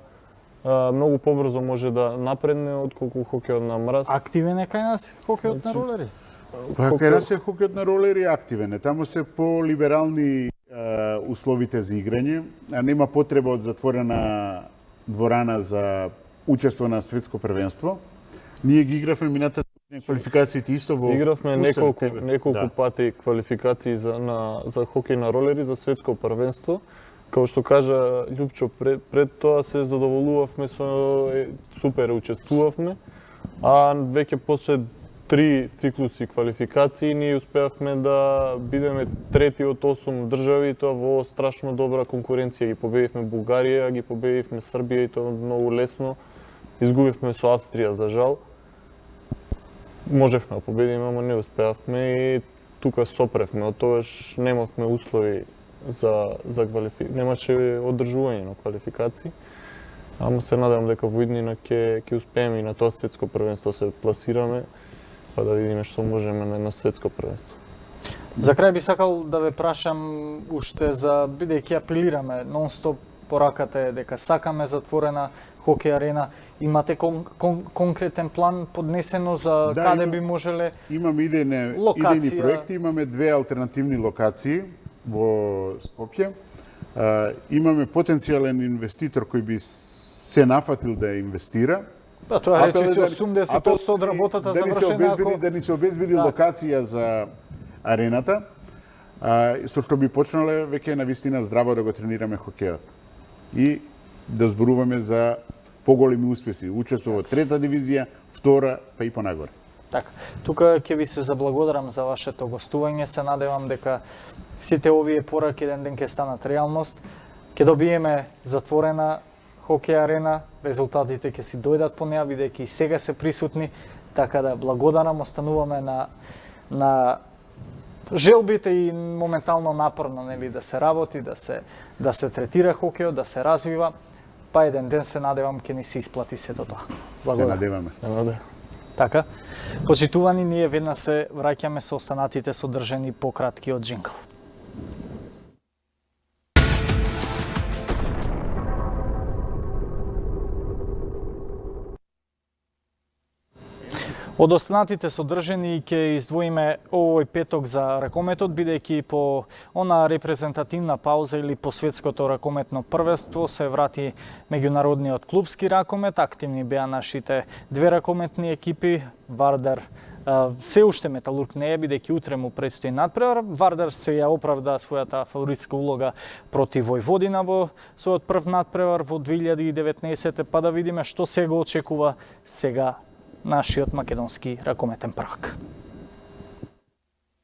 многу побрзо може да напредне отколку хокејот на мраз. Активен е кај нас хокејот на ролери? Кај нас е хокејот на ролери активен. Таму се по-либерални условите за играње, нема потреба од затворена дворана за учество на светско првенство. Ние ги игравме мината квалификациите исто во игравме неколку пати квалификации за хокеј на ролери за светско првенство. Како што кажа Љупчо, пред тоа се задоволувавме со супер учествувавме, а веќе после 3 циклуси квалификации ние успеавме да бидеме трети од 8 држави, тоа во страшно добра конкуренција. Ги победивме Бугарија, ги победивме Србија и тоа многу лесно. Изгубивме со Австрија за жал. Можевме да победиме, ама не успеавме и тука сопревме. Од тогаш немавме услови за немаше одржување на квалификации. Ама се надевам дека во иднина ќе успееме и на тоа светско првенство се пласираме, па да видиме што можеме на светско првенство. За крај би сакал да ве прашам уште за, бидејќи апелираме нон-стоп, пораката е дека сакаме затворена хокеј арена. Имате конкретен план поднесено за каде би можеле имаме идејни проекти, имаме две алтернативни локации во Скопје. Имаме потенцијален инвеститор кој би се нафатил да инвестира. Да, тоа рече се 80% од работата завршена да ни се обезбеди локација за арената. со што би почнале веќе на вистина здраво да го тренираме хокејот. И да зборуваме за поголеми успеси. Учествува во трета дивизија, втора, па и понагоре. Така, тука ќе ви се заблагодарам за вашето гостување. Се надевам дека сите овие пораки еден ден ќе станат реалност. Ќе добиеме затворена хокеј арена, резултатите ќе си дојдат по неа, бидејќи сега се присутни, така да благодарам, остануваме на желбите и моментално напорно, нели, да се работи, да се третира хокејот, да се развива, па еден ден се надевам ќе ни се исплати сето тоа. Се надеваме. Така, почитувани, ние веднаш се враќаме со останатите содржани по краткиот джингл. Од останатите содржани ќе издвоиме овој петок за ракометот, бидејќи по она репрезентативна пауза или по светското ракометно првенство се врати меѓународниот клубски ракомет. Активни беа нашите две ракометни екипи. Вардар се уште Металург не е, бидејќи утре му предстои надпревар. Вардар се ја оправда својата фаворитска улога против Војводина во својот прв надпревар во 2019, па да видиме што се го очекува сега нашиот македонски ракометен првак.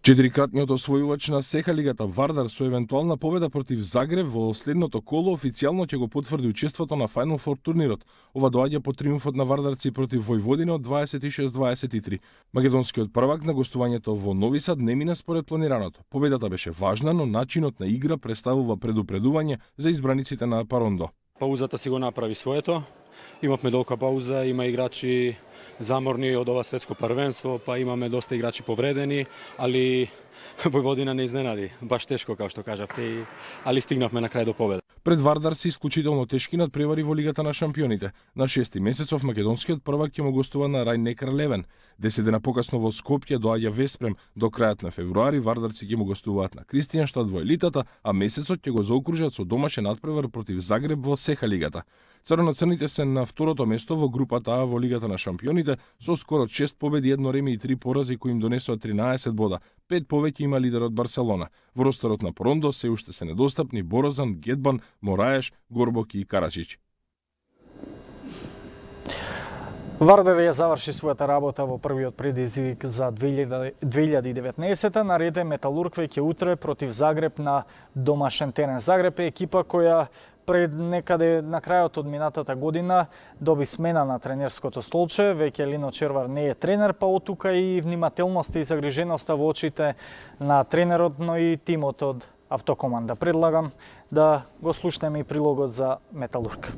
Четирикратниот освојувач на СЕХА лигата Вардар со евентуална победа против Загреб во следното коло официјално ќе го потврди учеството на Final Four турнирот. Ова доаѓа по триумфот на вардарци против Војводина од 26-23. Македонскиот првак на гостувањето во Нови Сад не мина според планираното. Победата беше важна, но начинот на игра представува предупредување за избраниците на Парондо. Паузата си го направи своето. Имавме долга пауза, има играчи заморни од ова светско првенство, па имаме доста играчи повредени, али Војводина не изненади. Баш тешко, како што кажавте, али стигнавме на крај до победа. Пред Вардар се исклучително тешки надпревари во Лигата на шампионите. На 6 месецов македонскиот првак ќе му гостува на Рајн-Некар Левен. 10 дена покасно во Скопје доаѓа Веспрем. До крајот на февруари вардарци ќе му гостуваат на Кристијанштад во елитата, а месецот ќе го заокружат со домашен надпревар против Загреб во СЕХА лигата. Црно-црните се на второто место во групата А во Лигата на шампионите со скоро 6 победи, 1 реми и 3 порази кои им донесоа 13 бода. 5 повеќе има лидерот Барселона. Во ростерот на Парондо се уште се недостапни Борозан, Гетбан, Мораеш, Горбок и Карачич. Вардар ја заврши својата работа во првиот предизвик за 2019. Наред е Металург веќе утре против Загреб на домашен терен. Загреб е екипа која пред некаде на крајот од минатата година доби смена на тренерското столче. Веќе Лино Червар не е тренер, па оттука и внимателноста и загриженоста во очите на тренерот, но и тимот од Автокоманда. Предлагам да го слушнеме и прилогот за Металург.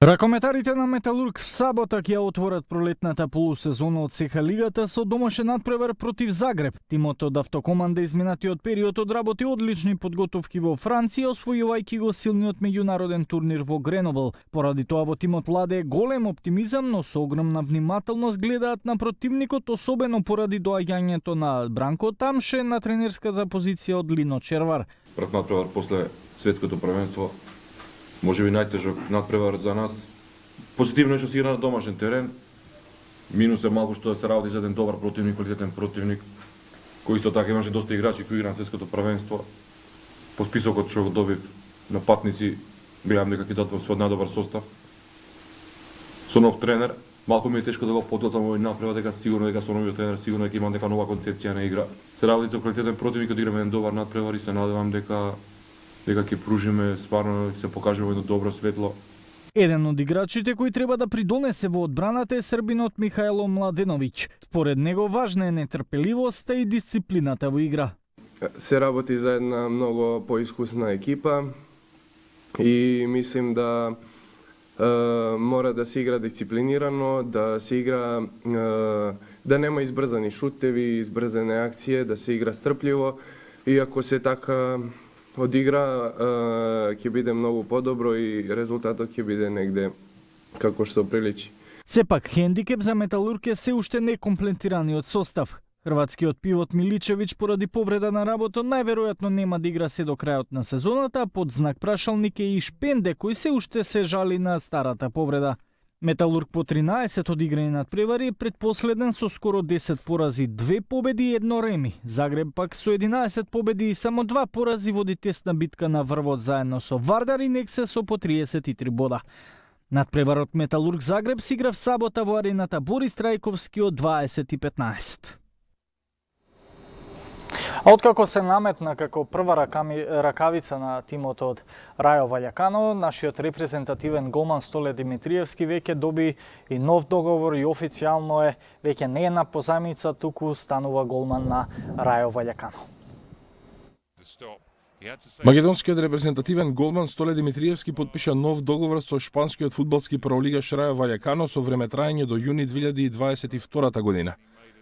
Ракометарите на Металург в сабота ќе отворат пролетната полусезона од СЕХА лигата со домашен надпревар против Загреб. Тимот од Автокоманда изминатиот период одработи одлични подготовки во Франција, освојувајќи го силниот меѓународен турнир во Греновел. Поради тоа во тимот владее голем оптимизам, но со огромна внимателност гледаат на противникот, особено поради доаѓањето на Бранко Тамше на тренерската позиција од Лино Червар. Прв надпревар после светското првенство, може би најтежок надпревар за нас. Позитивно е што си игра на домашен терен. Минус е малку што се работи за еден добар противник, квалитетен противник, кој исто така имаше доста играчи кои игра на светското првенство. По списокот што го добив на патници, гледам дека ќе дадат свој најдобар состав. Со нов тренер, малку ми е тешко да го подготвам овој надпревар, дека сигурно дека со новиот тренер сигурно дека има нека нова концепција на игра. Се работи за квалитетен противник, да играме еден добар надпревар и се надевам дека ќе пружиме, стварно ќе се покажеме едно добро светло. Еден од играчите кои треба да придонесе во одбраната е србинот Михајло Младеновиќ. Според него важна е нетрпеливоста и дисциплината во игра. Се работи за една многу поискусна екипа и мислим да мора да се игра дисциплинирано, да се игра да нема избрзани шутеви, избрзане акcije, да се игра стрпливо и ако се така одигра ќе биде многу подобро и резултатот ќе биде негде како што приличи. Сепак хендикеп за Металург е се уште некомплетираниот состав. Хрватскиот пивот Миличевиќ поради повреда на работа најверојатно нема да игра се до крајот на сезоната, под знак прашалник е и Шпенде кој се уште се жали на старата повреда. Металург по 13 одиграни надпревари е предпоследен со скоро 10 порази, 2 победи и 1 реми. Загреб пак со 11 победи и само 2 порази води тесна битка на врвот заедно со Вардар и Нексе со по 33 бода. Надпреварот Металург Загреб си игра в сабота во арената Борис Трајковски од 20:15. А откако се наметна како прва ракавица на тимот од Рајо Ваљакано, нашиот репрезентативен голман Столе Димитриевски веќе доби и нов договор и официјално е веќе не е на позајмица, туку станува голман на Рајо Ваљакано. Македонскиот репрезентативен голман Столе Димитриевски подпиша нов договор со шпанскиот фудбалски пролигаш Рајо Ваљакано со време траење до јуни 2022 година.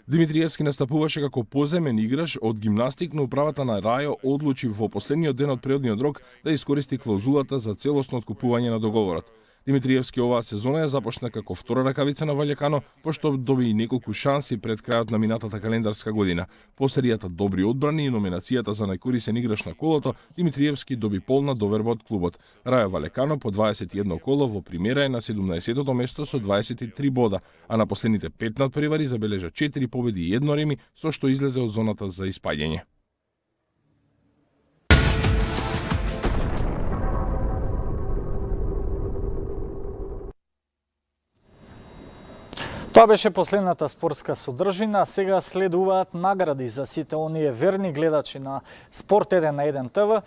Димитриевски настапуваше како поземен играш од гимнастик, но управата на Рајо одлучи во последниот ден од природниот рок да искористи клаузулата за целосно откупување на договорот. Димитриевски оваа сезона ја започна како втора ракавица на Ваљакано, пошто доби и неколку шанси пред крајот на минатата календарска година. По серијата добри одбрани и номинацијата за најкорисен играш на колото, Димитриевски доби полна доверба од клубот. Рајо Ваљакано по 21 коло во примера е на 17-то место со 23 бода, а на последните 5 надпревари забележа 4 победи и 1 реми, со што излезе од зоната за испаѓање. Тоа беше последната спортска содржина, сега следуваат награди за сите оние верни гледачи на Спорт 1 на 1 ТВ.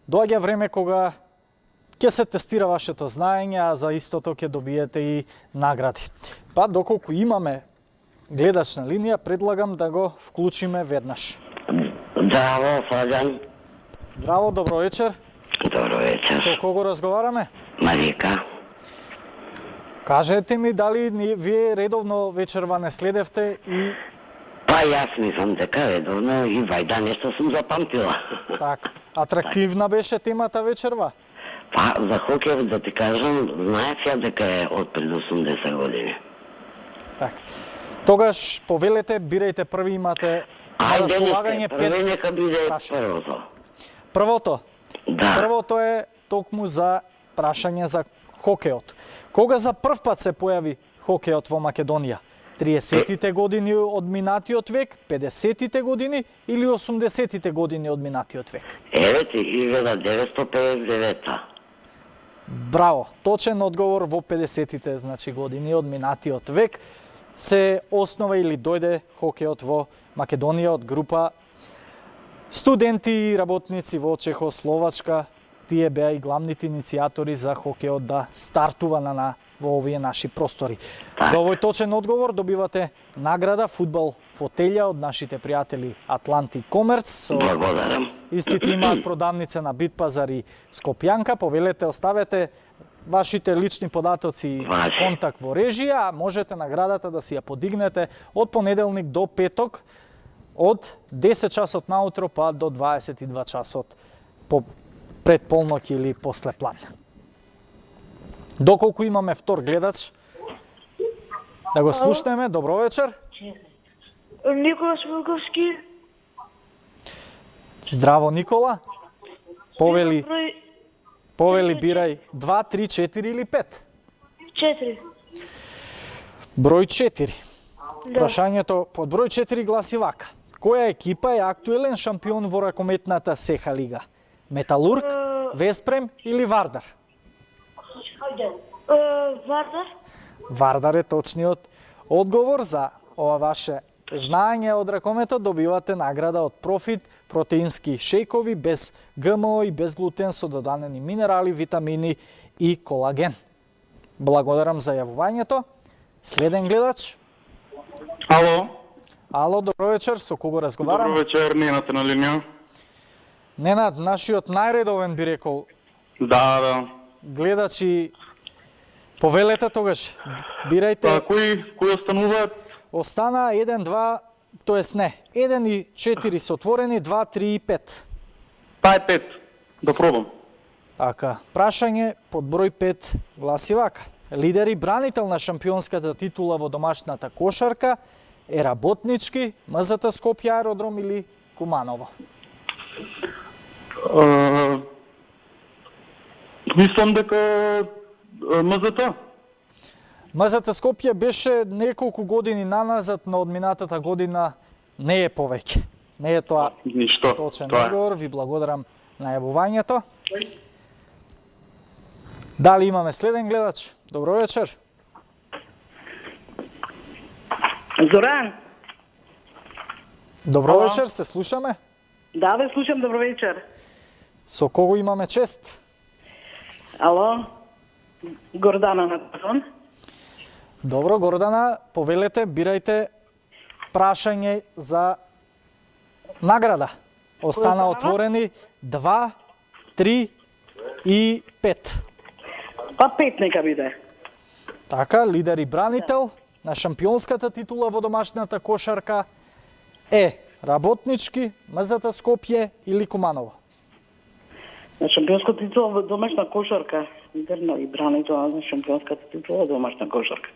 Доаѓа време кога ќе се тестира вашето знаење, а за истото ќе добиете и награди. Па доколку имаме гледач на линија, предлагам да го вклучиме веднаш. Здраво, Фаѓан. Здраво, добро вечер. Добро вечер. Со кого разговараме? Марика. Кажете ми дали вие редовно вечерва не следевте и... Па јас мислам дека редовно и вајда нешто сум запамтила. Так, атрактивна беше темата вечерва? Па, за хокејот да ти кажам, знаев ја дека е од пред 80 години. Так. Тогаш повелете, бирајте први, имате на располагање 5 први нека биде првото. Првото? Да. Првото е токму за прашање за хокејот. Кога за прв пат се појави хокејот во Македонија? 30-тите години од минатиот век, 50-тите години или 80-тите години од минатиот век? Еве ти 1959. Браво, точен одговор, во 50-тите значи години од минатиот век се основа или дојде хокејот во Македонија од група студенти и работници во Чехословачка. Тие беа и главните иницијатори за хокејот да стартува во овие наши простори. За овој точен одговор добивате награда фудбал фотелја од нашите пријатели Атланти Комерц. Благодарам. Истите имаат продавница на Битпазар и Скопјанка. Повелете, оставете вашите лични податоци и контакт во режија, а можете наградата да си ја подигнете од понеделник до петок од 10 часот наутро па до 22 часот пред полноќ или после план. Доколку имаме втор гледач, да го слушнеме. Добро вечер. Никола Смилковски. Здраво, Никола. Повели бирај 2, 3, 4 или 5? 4. Број 4. Да. Прашањето под број 4 гласи вака. Која екипа е актуелен шампион во ракометната СЕХА лига? Металург, Веспрем или Вардар? Вардар. Вардар е точниот одговор. За ова ваше знаење од ракометот добивате награда од Профит, протеински шејкови без ГМО и без глутен со доданени минерали, витамини и колаген. Благодарам за јавувањето. Следен гледач. Ало. Ало, добро вечер. Со кого разговарам? Добро вечер, Ненад на линија. Ненад, нашиот најредовен би рекол. Да. Гледачи, повелете тогаш. Бирајте. Кои остануваат? Остана 1, 2, тоест не. 1 и 4 се отворени, 2, 3 и 5. Па е 5. Да пробам. Така, прашање под број 5 гласи вака. Лидер и бранител на шампионската титула во домашната кошарка е Работнички, МЗТ Скопје аеродром или Куманово? Мислам дека МЗТ. МЗТ Скопје беше неколку години наназад, но од минатата година не е повеќе. Не е тоа Ништо. точен Тоа е. одговор. Ви благодарам на јавувањето. Дали имаме следен гледач? Добро вечер. Зоран, Добро Ало. вечер, се слушаме. да ве слушам, добро вечер. Со кого имаме чест? Ало, Гордана на телефон. Добро, Гордана, повелете, бирајте прашање за награда. Остана Која отворени 2, 3 и 5. Па 5 нека биде. Така, лидер и бранител на шампионската титула во домашната кошарка е Работнички, МЗТ Скопје или Куманово. На шампионската титула во домашна кошарка. Лидерно и бранител на шампионската титула во домашна кошарка.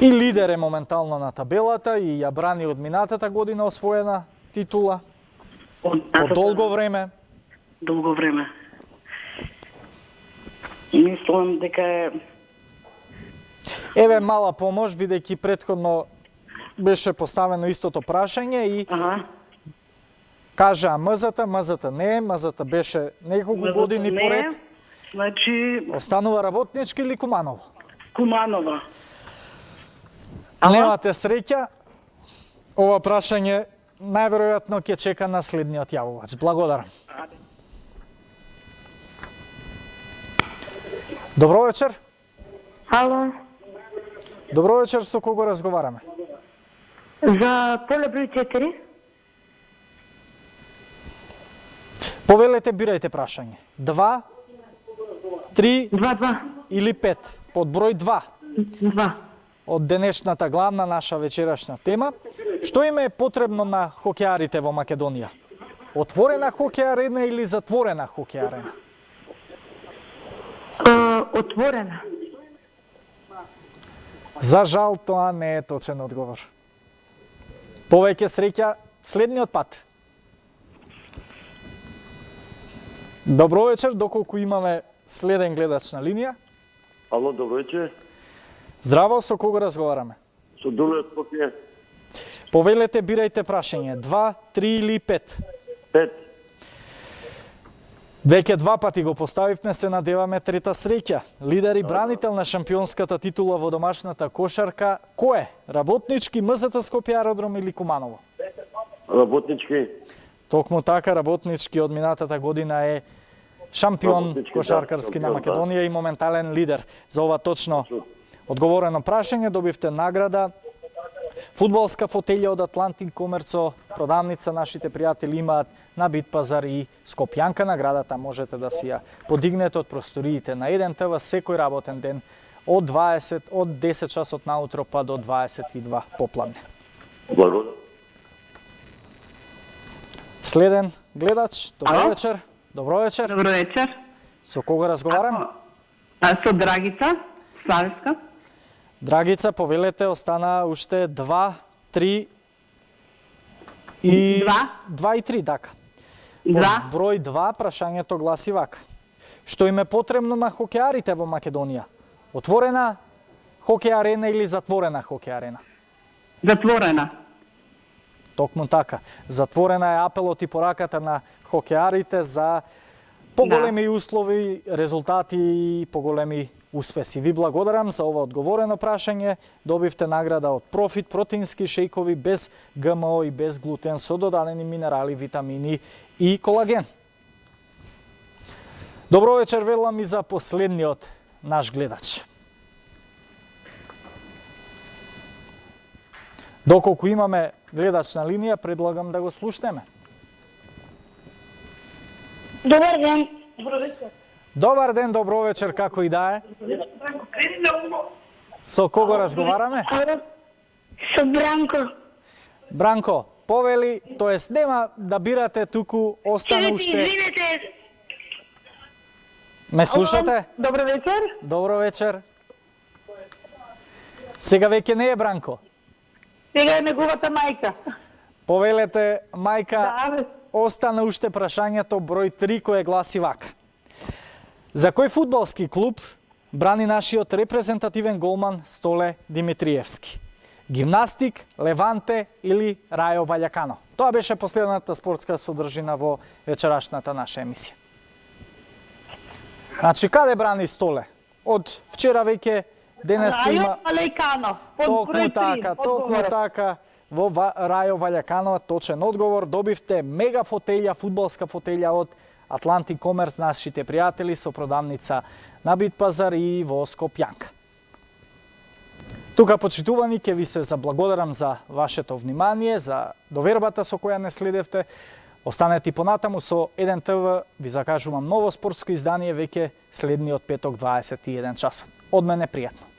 И лидер е моментално на табелата и ја брани од минатата година освоена титула. По долго време. Долго време. Мислам дека е... Еве мала помош, бидејќи претходно беше поставено истото прашање и кажа МЗТ не е, МЗТ беше неколку години не е, поред. Значи... Останува Работнички или Куманово? Куманова. Немате среќа. Ова прашање најверојатно ќе чека на следниот јавувач. Благодарам. Добро вечер. Ало, Добро вечер, со кого разговараме? за поле број 4. Повелете, бирајте прашање. 2, 3 2 или 5. Под број 2. 2. Од денешната главна наша вечерашна тема. Што им е потребно на хокеарите во Македонија? Отворена хокеј арена или затворена хокеј арена? Отворена. За жал, тоа не е точен одговор. Повеќе среќа следниот пат. Добро вечер, доколку имаме следен гледач на линија. Ало, добро вечер. Здраво, со кого разговараме? Со Дуле од Скопје. Повелете, бирајте прашање. 2, 3 или 5? 5. Веќе два пати го поставивме, се надеваме трета среќа. Лидер и бранител на шампионската титула во домашната кошарка, кој е? Работнички, МЗТ Скопје аеродром или Куманово? Работнички. Токму така, Работнички од минатата година е шампион Работнички, кошаркарски да, на шампион, Македонија и моментален лидер. За ова точно одговорено прашање добивте награда. Фудбалска фотелја од Атлантик Комерцо, продавница, нашите пријатели имаат на Бит пазар и Скопјанка. Наградата можете да си ја подигнете од просториите на 1ТВ секој работен ден од 10 часот наутро па до 22 попладне. Благодарам. Следен гледач, добро Ало? вечер. Добро вечер. Добро вечер. Со кого разговараме? Со Драгица, Славевска. Драгица, повелете, остана уште 2, 3 и... 2 и 3, така. Под број 2, прашањето гласи вака. Што им е потребно на хокеарите во Македонија? Отворена хокеј арена или затворена хокеј арена? Затворена. Токму така. Затворена е апелот и пораката на хокеарите за поголеми услови, резултати и поголеми успеси. Ви благодарам за ова одговорено прашање. Добивте награда од Профит, протеински шејкови без ГМО и без глутен со додадени минерали, витамини и колаген. Добро вечер, велам и за последниот наш гледач. Доколку имаме гледач на линија, предлагам да го слушнеме. Добар ден. Добро вечер. Добар ден, добро вечер, како и да е? Со кого разговараме? Со Бранко. Бранко, повели, тоест нема да бирате туку, остана уште... Извинете. Ме слушате? Добро вечер. Добро вечер. Сега веќе не е Бранко. Сега е неговата мајка. Повелете, мајка, остана уште прашањето број 3 кое гласи вака. За кој фудбалски клуб брани нашиот репрезентативен голман Столе Димитриевски. Гимнастик, Леванте или Рајо Ваљакано. Тоа беше последната спортска содржина во вечерашната наша емисија. Значи, каде брани Столе? Од вчера веќе денес има... Рајо Ваљакано. Толку така. Во Рајо Ваљакано, точен одговор. Добивте мега фотелја, фудбалска фотелја од Атлантик Комерц, нашите пријатели со продавница на Битпазар и во Скопјанка. Тука, почитувани, ќе ви се заблагодарам за вашето внимание, за довербата со која не следевте. Останете и понатаму со 1TV, ви закажувам ново спортско издание веќе следниот петок 21 часот. Од мене пријатно.